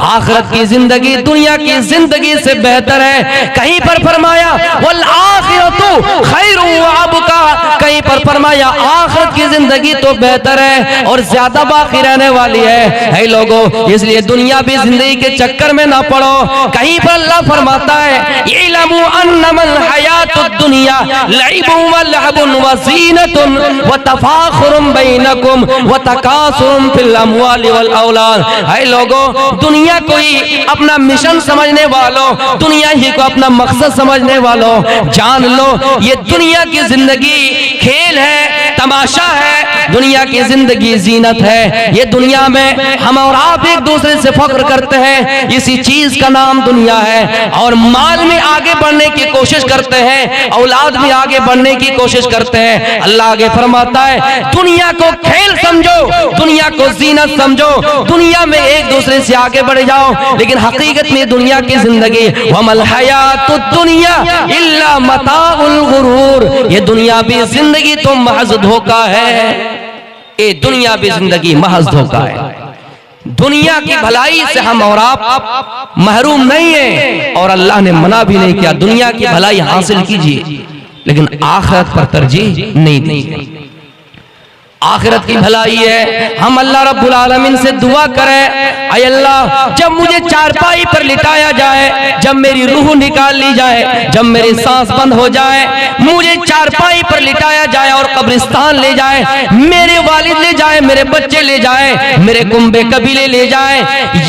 आखिरत की जिंदगी दुनिया की जिंदगी से बेहतर है। कहीं पर फरमाया वल आखिरतु खैरु व अबका, कहीं पर फरमाया आखिरत की जिंदगी तो बेहतर है और ज्यादा बाकी रहने वाली है लोगों, इसलिए दुनिया भी जिंदगी के चक्कर में ना पड़ो। कहीं पर अल्लाह फरमाता है इलमु अन्नमल हयातुद दुनिया लइबुन व लहबुन व ज़ीनतुन व तफाखुरुम बैनकुम व तकासुरुम फिल अमवालि वल औलाद। है लोगों, दुनिया कोई अपना मिशन समझने वालों, दुनिया ही को अपना मकसद समझने वालों, जान लो ये दुनिया की जिंदगी खेल है, तमाशा है, दुनिया की जिंदगी जीनत है। ये दुनिया में हम और आप एक दूसरे से फख्र करते हैं, इसी चीज का नाम दुनिया है। और माल में आगे बढ़ने की कोशिश करते हैं, औलाद में आगे बढ़ने की कोशिश करते हैं। अल्लाह आगे फरमाता है दुनिया को खेल समझो, दुनिया को जीनत समझो, दुनिया में एक दूसरे से आगे बढ़ जाओ, लेकिन हकीकत में दुनिया की जिंदगी वमल हयातुद दुनिया इल्ला मताउल गुरूर, ये दुनिया भी जिंदगी तो महज धोखा है। ये दुनिया भी जिंदगी महज धोखा है। दुनिया की भलाई से हम और आप महरूम नहीं है और अल्लाह ने मना भी नहीं किया, दुनिया की भलाई हासिल कीजिए लेकिन आखिरत पर तरजीह नहीं दी। आखिरत की भलाई है, हम अल्लाह रब्बुल आलमीन से दुआ करें ऐ अल्लाह जब मुझे चारपाई पर लिटाया जाए, जब मेरी रूह निकाल ली जाए, जब मेरी सांस बंद हो जाए, मुझे चारपाई पर लिटाया जाए और कब्रिस्तान ले जाए, मेरे वालिद ले जाए, मेरे बच्चे ले जाए, मेरे कुंबे कबीले ले जाए,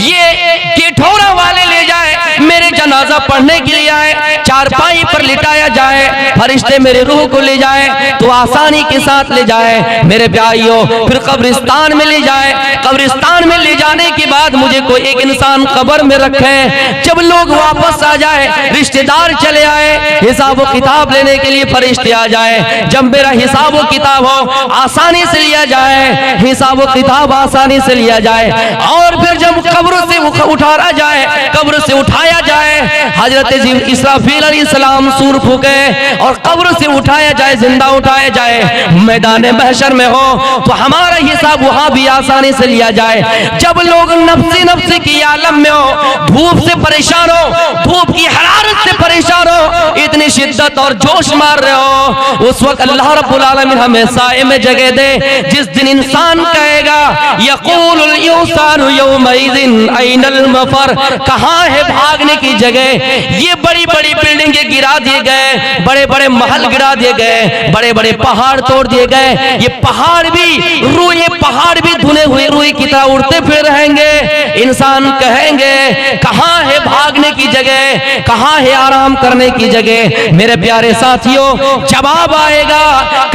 ये केठौरा वाले ले जाए, मेरे जनाजा पढ़ने के लिए आए, चारपाई पर लिटाया जाए, फरिश्ते मेरे रूह को ले जाए तो आसानी के साथ ले जाए मेरे प्यारियों, फिर कब्रिस्तान में ले जाए, कब्रिस्तान में ले जाने के बाद मुझे कोई एक इंसान कब्र में रखे, जब लोग वापस आ जाए, रिश्तेदार चले आए, हिसाब व किताब लेने के लिए फरिश्ते आ जाए, जब मेरा हिसाब व किताब हो आसानी से लिया जाए, हिसाब व किताब आसानी से लिया जाए, और फिर जब कब्र से उठाया जाए, कब्र से उठाया जाए, हजरत इसराफील अलैहिस्सलाम सूर फूके और कब्र से उठाया जाए, जिंदा उठाया जाए, मैदान महशर में हो तो हमारा हिसाब वहां भी आसानी से लिया जाए। जब लोग नफ्सी नफ्सी की आलम में हो, धूप से परेशान हो, धूप की हरारत से परेशान हो, इतनी शिद्दत और जोश मार रहे हो, उस वक्त अल्लाह रब्बुल आलमीन हमें साए में जगह दे, जिस दिन इंसान कहेगा यक़ूलुल इंसानु यौमइज़िन ऐनल मफर, कहाँ है भागने की जगह। ये बड़ी बड़ी बिल्डिंगें गिरा दिए गए, बड़े बड़े महल गिरा दिए गए, बड़े बड़े पहाड़ तोड़ दिए गए, ये पहाड़ भी धुने हुए रुई की तरह उड़ते फिर रहेंगे। इंसान कहेंगे कहाँ है भागने की जगह, कहाँ है आराम करने की जगह। मेरे प्यारे साथियों, जवाब आएगा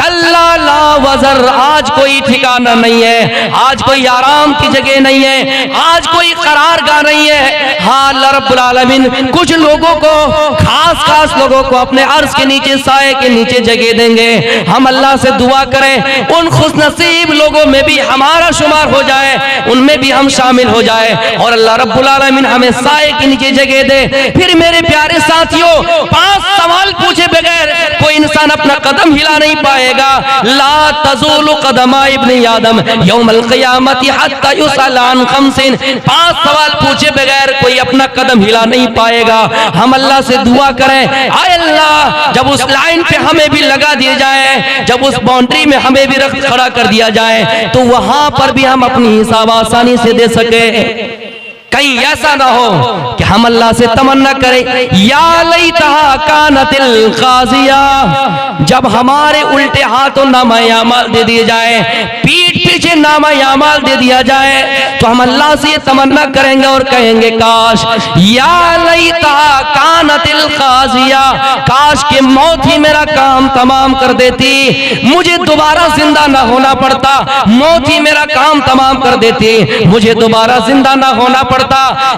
कल्ला ला वज़र, आज कोई ठिकाना नहीं है, आज कोई आराम की जगह नहीं है, आज कोई करारगाह नहीं है। हाँ, अल्लाह रब्बुल आलमीन कुछ लोगों को, खास लोगों को अपने अर्श के नीचे, साए के नीचे जगह देंगे। हम अल्लाह से दुआ करें उन खुशनसीब लोगों में भी हमारा शुमार हो जाए, उनमें भी हम शामिल हो जाए और अल्लाह रब्बुल आलमीन हमें साए के नीचे जगह दे। फिर मेरे प्यारे साथियों, 5 सवाल पूछे बगैर कोई इंसान अपना कदम हिला नहीं पाएगा। ला तज़ूलु क़दमा इब्न आदम यौमल क़ियामति हत्ता युसअल अन खम्सिन, 5 सवाल पूछे बगैर कोई अपना कदम हिला नहीं पाएगा। हम अल्लाह से दुआ करें आए अल्लाह जब उस लाइन पे हमें भी लगा दिया जाए, जब उस बाउंड्री में हमें भी रख खड़ा कर दिया जाए तो वहां पर भी हम अपनी हिसाब आसानी से दे सके। कहीं ऐसा ना हो कि हम अल्लाह से तमन्ना करें या लैतहा कानतिल क़ाज़िया, जब हमारे उल्टे हाथों नामा-ए-आमाल दे दिए जाए, पीठ पीछे नामा-ए-आमाल दे दिया जाए, तो हम अल्लाह से ये तमन्ना करेंगे और कहेंगे काश या लैतहा कानतिल क़ाज़िया, काश के मौत ही मेरा काम तमाम कर देती, मुझे दोबारा जिंदा ना होना पड़ता, मौत ही मेरा काम तमाम कर देती, मुझे दोबारा जिंदा ना होना पड़ता,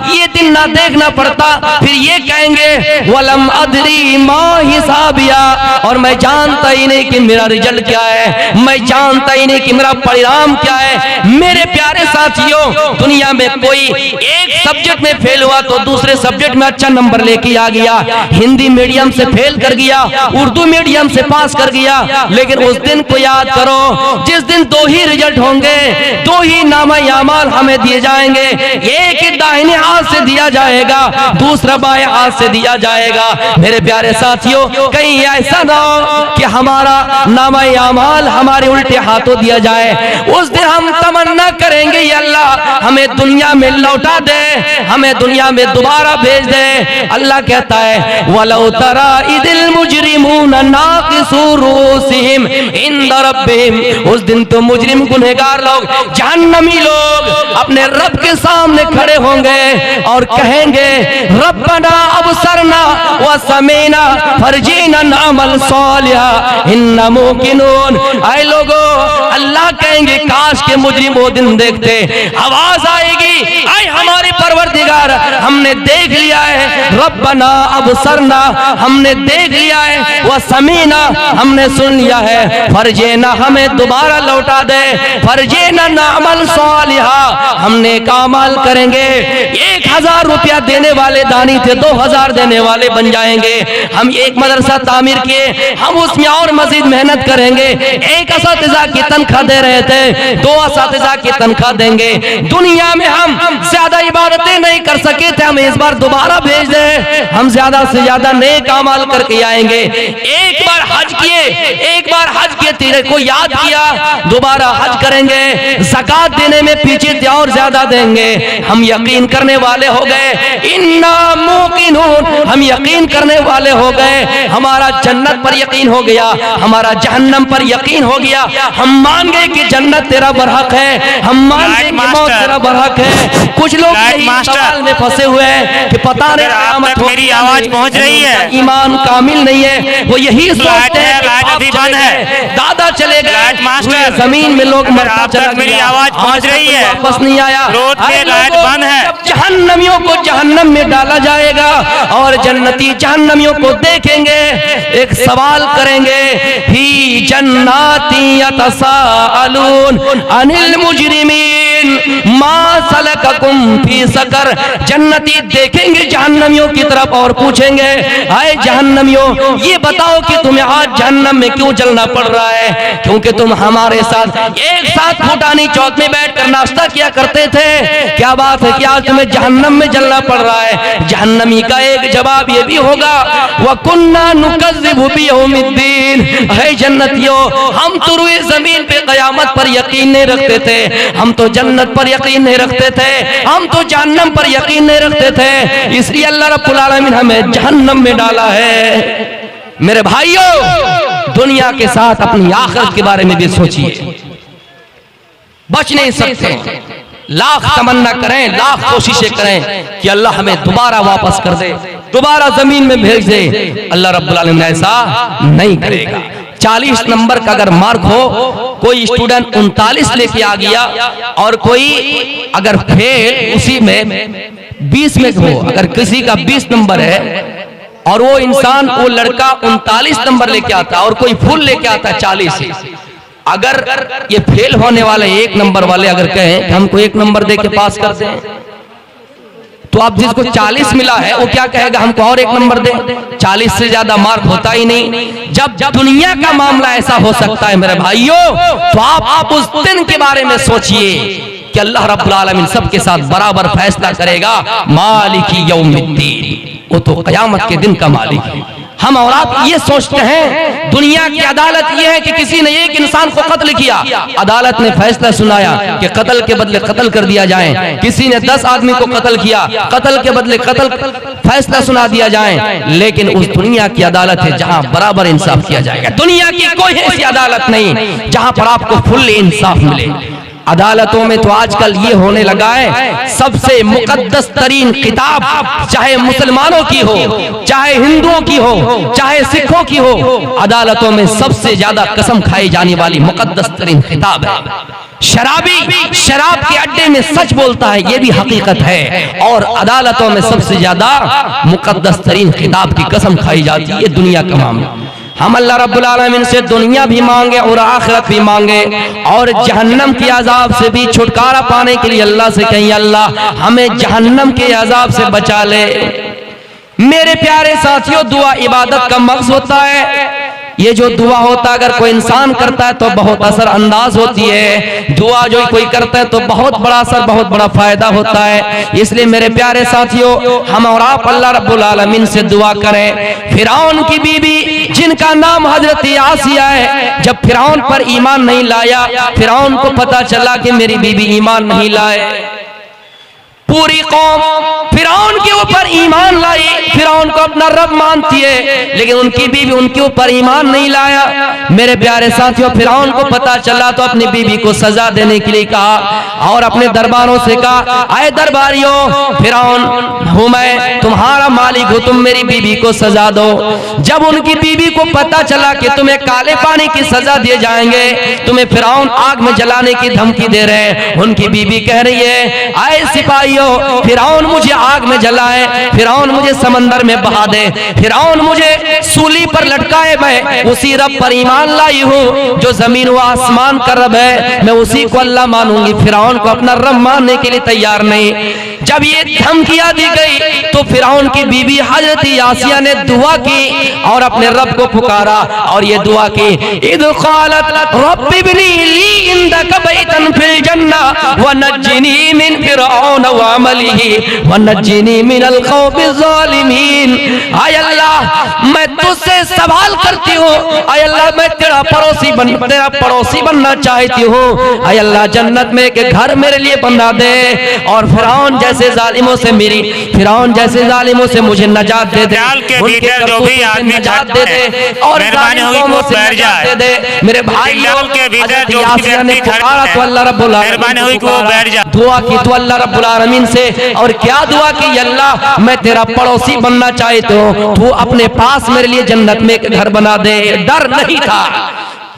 ये दिन ना देखना पड़ता। फिर ये कहेंगे वलम अदरी मा हिसाबिया, और मैं जानता ही नहीं कि मेरा रिजल्ट क्या है, मैं जानता ही नहीं कि मेरा परिणाम क्या है। मेरे प्यारे साथियों, दुनिया में कोई एक सब्जेक्ट में फेल हुआ तो दूसरे सब्जेक्ट में अच्छा नंबर लेके आ गया, हिंदी मीडियम से फेल कर गया, उर्दू मीडियम से पास कर गया, लेकिन उस दिन को याद करो जिस दिन 2 ही रिजल्ट होंगे, 2 ही नामा-ए-आमाल हमें दिए जाएंगे, एक ही दाहिने हाथ से दिया जाएगा, दूसरा बाएं हाथ से दिया जाएगा। मेरे प्यारे साथियों, कहीं ऐसा ना हो कि हमारा नामा-ए अमाल हमारे उल्टे हाथों दिया जाए। उस दिन हम तमन्ना करेंगे, या अल्लाह हमें दुनिया में लौटा दे, हमें दुनिया में दोबारा भेज दे। अल्लाह कहता है वलौ तरा इदिल मुजरिमून नाकिसू रूसिहिम इंद रब्बिहिम, उस दिन तो मुजरिम गुनहगार लोग, जहन्नमी लोग अपने रब के सामने खड़े होंगे और कहेंगे रब्बना अबसरना व समीना फरजीना नअमल सालिहा इन्ना मुकिनून। ऐ लोगों, अल्लाह कहेंगे काश के मुजरिम वो दिन देखते। आवाज आएगी, ऐ हमारे परवरदिगार हमने देख लिया है, रब्बना अबसरना हमने देख लिया है, व समीना हमने सुन लिया है, फरजीना हमें दोबारा लौटा दे, फरजीना नअमल सालिहा हमने कामाल करेंगे। 1000 रुपया देने वाले दानी थे 2000 देने वाले बन जाएंगे। हम एक मदरसा तामीर किए, हम उसमें और मजीद मेहनत करेंगे। एक असातिज़ा की तनख्वाह दे रहे थे, 2 असातिज़ा की तनख्वाह देंगे। दुनिया में हम ज्यादा इबादतें नहीं कर सके थे, हम इस बार दोबारा भेज दे, हम ज्यादा से ज्यादा नेक अमाल करके आएंगे। एक बार हज किए, एक बार हज किए, तेरे को याद किया, दोबारा हज करेंगे। ज़कात देने में पीछे थे और ज्यादा देंगे। हम यकीन करने वाले हो गए, इन्ना मुकिनून, हम यकीन करने वाले हो गए। हमारा जन्नत पर यकीन हो गया, हमारा जहन्नम पर यकीन हो गया। हम मान गए कि जन्नत तेरा बरहक है, हम मान गए कि मौत तेरा बरहक है। कुछ लोग सवाल में फंसे हुए हैं कि पता नहीं मेरी आवाज पहुंच रही है, ईमान कामिल नहीं है। वो यही सोचते हैं दादा चले गए जमीन में, लोग मरता चला गया, मेरी आवाज पहुंच रही है, वापस नहीं आया। लाइट बंद है। जहन्नमियों को जहन्नम में डाला जाएगा और जन्नती जहन्नमियों को देखेंगे, एक सवाल करेंगे, ही जन्नाती यतसाअलून अनिल मुजरिमीन मा सलककुम फी सकर। जन्नती देखेंगे जहन्नमियों की तरफ और पूछेंगे, हाय जहन्नमियों, ये बताओ कि तुम्हें आज जहन्नम में क्यों जलना पड़ रहा है? क्योंकि तुम हमारे साथ एक साथ फूटानी चौक में बैठकर नाश्ता किया करते थे। क्या बात है कि आज तुम्हें जहन्नम में जलना पड़ रहा है? जहन्नमी का एक जवाब ये भी होगा, वकुन्ना नुकज़्ज़िबु बियौमिद्दीन। है जन्नतियों, हम तो रुए जमीन पे कयामत पर यकीन नहीं रखते थे, हम तो जन्नत पर यकीन नहीं रखते थे, हम तो जहन्नम पर यकीन नहीं रखते थे, इसलिए अल्लाह रब्बुल आलमीन हमें जहन्नम में डाला है। मेरे भाइयों, दुनिया के साथ अपनी आखिरत के बारे में भी सोचिए। बच नहीं सकते, लाख तमन्ना करें, लाख कोशिशें करें कि अल्लाह हमें दोबारा वापस कर दे, दोबारा जमीन में भेज दे, अल्लाह रब्बुल आलमीन ऐसा नहीं करेगा। 40 नंबर का अगर मार्क हो, कोई स्टूडेंट 39 लेके आ गया और कोई अगर फेल उसी में 20 में हो, अगर किसी का 20 नंबर है और वो इंसान, वो लड़का 39 नंबर लेके आता और कोई फुल लेके आता है 40, अगर ये फेल होने वाले 1 नंबर वाले अगर कहें कि हमको 1 नंबर दे के पास कर दें, तो आप जिसको 40 मिला है वो क्या कहेगा, हमको और 1 नंबर दे। 40 से ज्यादा मार्क होता ही नहीं। जब दुनिया का मामला ऐसा हो सकता है मेरे भाइयों, तो आप उस दिन के बारे में सोचिए कि अल्लाह रब्बुल आलमीन सबके साथ बराबर फैसला करेगा। मालिकी यौमिद्दीन, वो तो कयामत के दिन का मालिक है। हम और आप ये सोचते हैं दुनिया की अदालत ये है कि किसी ने एक इंसान को कत्ल किया, अदालत ने फैसला सुनाया कि कत्ल के बदले कत्ल कर दिया जाए। किसी ने 10 आदमी को कत्ल किया, कत्ल के बदले कत्ल फैसला सुना दिया जाए। लेकिन उस दुनिया की अदालत है जहां बराबर इंसाफ किया जाएगा। दुनिया की कोई ऐसी अदालत नहीं जहां पर आपको फुल इंसाफ मिले। अदालतों में तो आजकल ये होने लगा है, सबसे मुकद्दस तरीन किताब चाहे मुसलमानों की हो, चाहे हिंदुओं की हो, चाहे सिखों की हो, अदालतों में सबसे ज्यादा कसम खाई जाने वाली मुकद्दस तरीन किताब है। शराबी शराब के अड्डे में सच बोलता है, ये भी हकीकत है। और अदालतों में सबसे ज्यादा मुकद्दस तरीन किताब की कसम खाई जाती है दुनिया का मामला। हम अल्लाह रब्बुल आलमीन से दुनिया भी मांगे और आखिरत भी मांगे, और जहन्नम के अजाब से भी छुटकारा पाने के लिए अल्लाह से कहें, अल्लाह हमें जहन्नम के अजाब से बचा ले। मेरे प्यारे साथियों, दुआ इबादत का मक्सद होता है, ये जो दुआ होता अगर कोई इंसान करता है तो बहुत असर अंदाज होती है, दुआ जो कोई करता है तो बहुत बड़ा असर, बहुत बड़ा फायदा होता है। इसलिए मेरे प्यारे साथियों, हम और आप अल्लाह रब्बुल आलमीन से दुआ करें। फिरौन की बीबी जिनका नाम हजरत आसिया है, जब फिरौन पर ईमान नहीं लाया, फिरौन को पता चला कि मेरी बीबी ईमान नहीं लाए, पूरी कौम फिरौन के ऊपर ईमान लाई, फिरौन को अपना रब मानती है, लेकिन उनकी बीवी उनके ऊपर ईमान नहीं लाया। मेरे प्यारे साथियों, फिरौन को पता चला तो अपनी बीवी को सजा देने के लिए कहा और अपने दरबारों से कहा, आए दरबारियों, फिरौन हूं मैं, तुम्हारा मालिक हूं, तुम मेरी बीवी को सजा दो। जब उनकी बीवी को पता चला कि तुम्हें काले पानी की सजा दिए जाएंगे, तुम्हें फिरौन आग में जलाने की धमकी दे रहे हैं, उनकी बीवी कह रही है, आए सिपाहियों, फिरौन मुझे आग में जलाए, फिरौन मुझे समंदर में बहा दे, फिरौन मुझे सूली पर लटकाए, मैं उसी रब पर ईमान लाई हूँ जो जमीन व आसमान का रब है, मैं उसी को अल्लाह मानूंगी, फिरौन को अपना रब मानने के लिए तैयार नहीं। जब ये धमकियां दी गई तो फिरौन की बीवी हजरत आसिया ने दुआ की और अपने रब को पुकारा और ये दुआ की, इद क़ालत रब्बि इब्नी ली इंदक बैतन फिल जन्नह व नज्जिनी मिन फिरऔन व अमलिही व नज्जिनी मिनल क़ौमिज़ ज़ालिमीन। आय अल्लाह, मैं तुझसे सवाल करती हूँ, आय अल्लाह, मैं तेरा पड़ोसी बनना चाहती हूँ, आय अल्लाह, जन्नत में एक घर मेरे लिए बना दे और फिरौन जैसे जालिमों से फिरौन जैसे जालिमों से मुझे नजात दे दे, उनके करतूतों से नजात दे दे और जालिमों से नजात दे दे। मेरे भाइयों, हजरत आसिया ने पुकारा तो अल्लाह रब्बुल आलमीन को दुआ की तो अल्लाह रब्बुल आलमीन से, और क्या दुआ की, अल्लाह मैं तेरा पड़ोसी बनना चाहती हूँ, तू अपने पास मेरे लिए जन्नत में एक घर बना दे। डर नहीं था,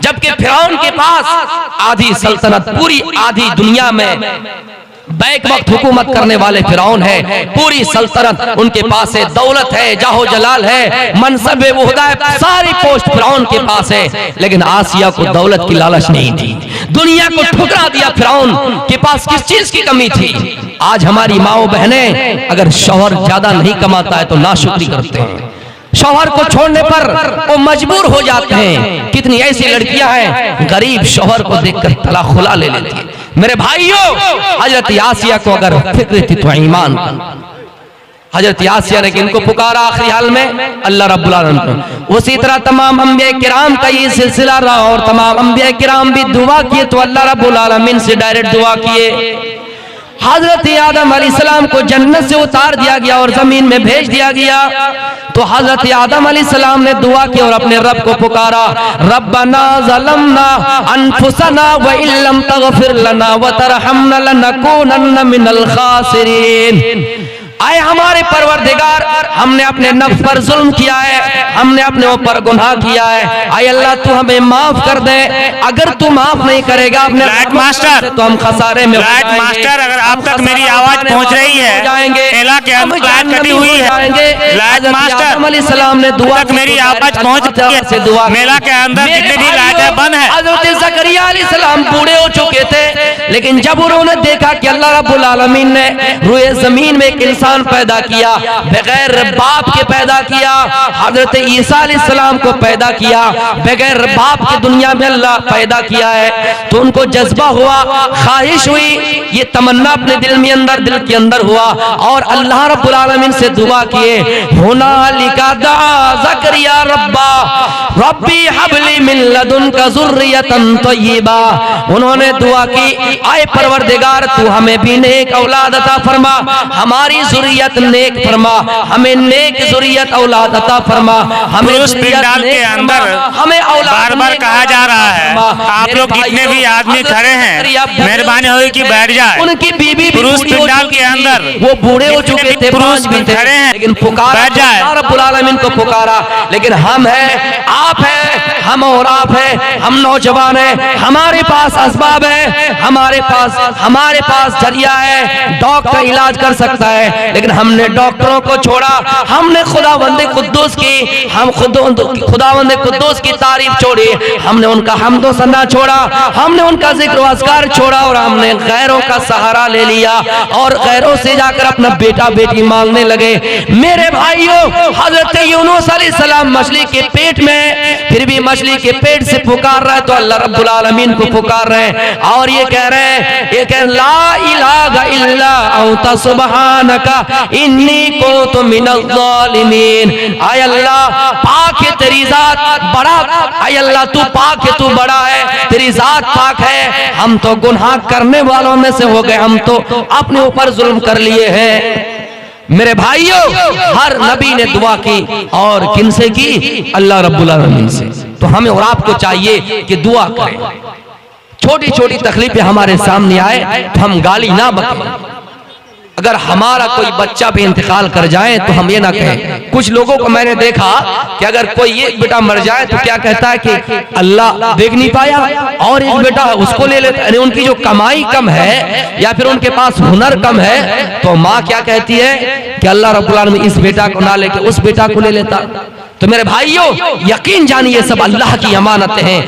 जबकि फिरौन के पास आधी सल्तनत, पूरी आधी दुनिया में बैक वक्त हुकूमत करने वाले फिरौन है, पूरी सल्तनत उनके पास है, दौलत है, जाहो जलाल है, मनसब वहदा है, सारी पोस्ट फिरौन के पास है, लेकिन आसिया को दौलत की लालच नहीं थी, दुनिया को ठुकरा दिया। फिरौन के पास किस चीज की कमी थी? आज हमारी माओ बहनें अगर शौहर ज्यादा नहीं कमाता है तो नाशुक्री करते हैं, शौहर को छोड़ने पर वो मजबूर हो जाते हैं। कितनी ऐसी लड़कियां हैं गरीब शौहर को देखकर तलाक खुला ले लेती है। मेरे भाइयों, हजरत आसिया को अगर फिक्र थी तो ईमान, हजरत आसिया ने इनको पुकारा आखिरी हाल में अल्लाह रब्बुल आलमीन। उसी तरह तमाम अंबिया किराम का ये सिलसिला रहा और तमाम अंबिया किराम भी दुआ किए तो अल्लाह रब्बुल आलमीन से डायरेक्ट दुआ किए। हजरत आदम अलैहिस्सलाम को जन्नत से उतार दिया गया और जमीन में भेज दिया गया, तो हजरत आदम अलैहिस्सलाम ने दुआ की और अपने रब को पुकारा, रब्बना ज़लमना अनफुसना व इल्लम तगफिर लना व तरहमना लनकूनन्ना मिनल खासिरीन। आए हमारे परवरदिगार, हमने अपने नफ्स पर जुल्म किया है, हमने अपने ऊपर गुनाह किया है, आए अल्लाह तू हमें माफ कर दे। अगर तू माफ नहीं करेगा अपने मास्टर तो हम खसारे में मास्टर, अगर आप तक मेरी आवाज पहुंच रही है, मेला के अंदर कटी हुई है, मास्टर अलैहिस्सलाम ने दुआ तक मेरी आवाज पहुंच रही है, मेला के अंदर जितने भी लाइटें बंद है। हजरत ज़करिया अलैहिस्सलाम बूढ़े हो चुके थे, लेकिन जब उन्होंने देखा कि अल्लाह रब्बुल आलमीन ने रूए जमीन में एक इंसान पैदा किया, बगैर बाप के पैदा किया, हजरत ईसा अलैहिस्सलाम को पैदा किया, बगैर बाप के दुनिया में अल्लाह पैदा किया है, तो उनको जज्बा हुआ, ख्वाहिश हुई, ये तमन्ना अपने दिल के अंदर हुआ और अल्लाह रब्बुल आलमीन से दुआ किए, हुनालिका दआ ज़करिया रब्बा रब्बी हबली मिन लदुनका ज़ुर्रियतन तय्यिबा। उन्होंने दुआ की, आए परवरदिगार तू हमें भी नेक औलाद अता फरमा, हमारी ज़ुर्रियत नेक फरमा, हमें नेक ज़ुर्रियत औलाद अता फरमा, हमें पिंडाल के अंदर हमें औलाद बार बार कहा जा रहा है, आप लोग जितने भी आदमी खड़े हैं मेहरबानी होगी कि बैठ जाए। उनकी बीवी पुरुष पिंडाल के अंदर वो बूढ़े हो चुके थे, पुरुष भी खड़े हैं, लेकिन पुकारा अल्लाह रब्बुल आलमीन को पुकारा। लेकिन हम हैं, आप हैं, हम और आप हैं, हम नौजवान हैं, हमारे पास असबाब है, हमारे पास जरिया है, डॉक्टर इलाज कर सकता है, लेकिन हमने डॉक्टरों को छोड़ा, हमने खुदावंद कुद्दूस की खुदावंद कुद्दूस की तारीफ छोड़ी, हमने उनका हम्दो सना छोड़ा, हमने उनका जिक्र अस्कार छोड़ा और हमने गैरों का सहारा ले लिया और गैरों से जाकर अपना बेटा बेटी मांगने लगे। मेरे भाइयों, हजरत यूनुस अलैहिस्सलाम मछली के पेट में, फिर भी मछली के पेट से पुकार रहा है तो अल्लाह रब्बुल आलमीन को पुकार रहे हैं और ये कह रहे हैं, ये कह ला इलाहा इल्ला अंता सुब्हानका इन्नी कुन्तु मिनज़ ज़ालिमीन। आय अल्लाह, पाक है तेरी जात, बड़ा आय अल्लाह, तू पाक है, तू बड़ा है, तेरी जात पाक है, हम तो गुनाह करने वालों में से हो गए, हम तो अपने ऊपर जुल्म कर लिए हैं। मेरे भाइयों, हर नबी ने दुआ की और किनसे की? अल्लाह रब्बुल आलमीन से। तो हमें और आपको चाहिए कि दुआ करें। छोटी छोटी तकलीफें हमारे सामने आए तो हम गाली ना बकें। अगर हमारा कोई बच्चा भी इंतकाल कर जाए तो हम ये ना कहें। कुछ लोगों को मैंने देखा कि अगर कोई एक बेटा मर जाए तो क्या कहता है कि अल्लाह देख नहीं पाया और एक बेटा उसको ले लेता है। उनकी जो कमाई कम है या फिर उनके पास हुनर कम है तो माँ क्या कहती है कि अल्लाह रब्बुल आलमीन इस बेटा को ना लेके उस बेटा को ले लेता। तो मेरे भाइयों, यकीन जानिए सब अल्लाह की अमानतें हैं।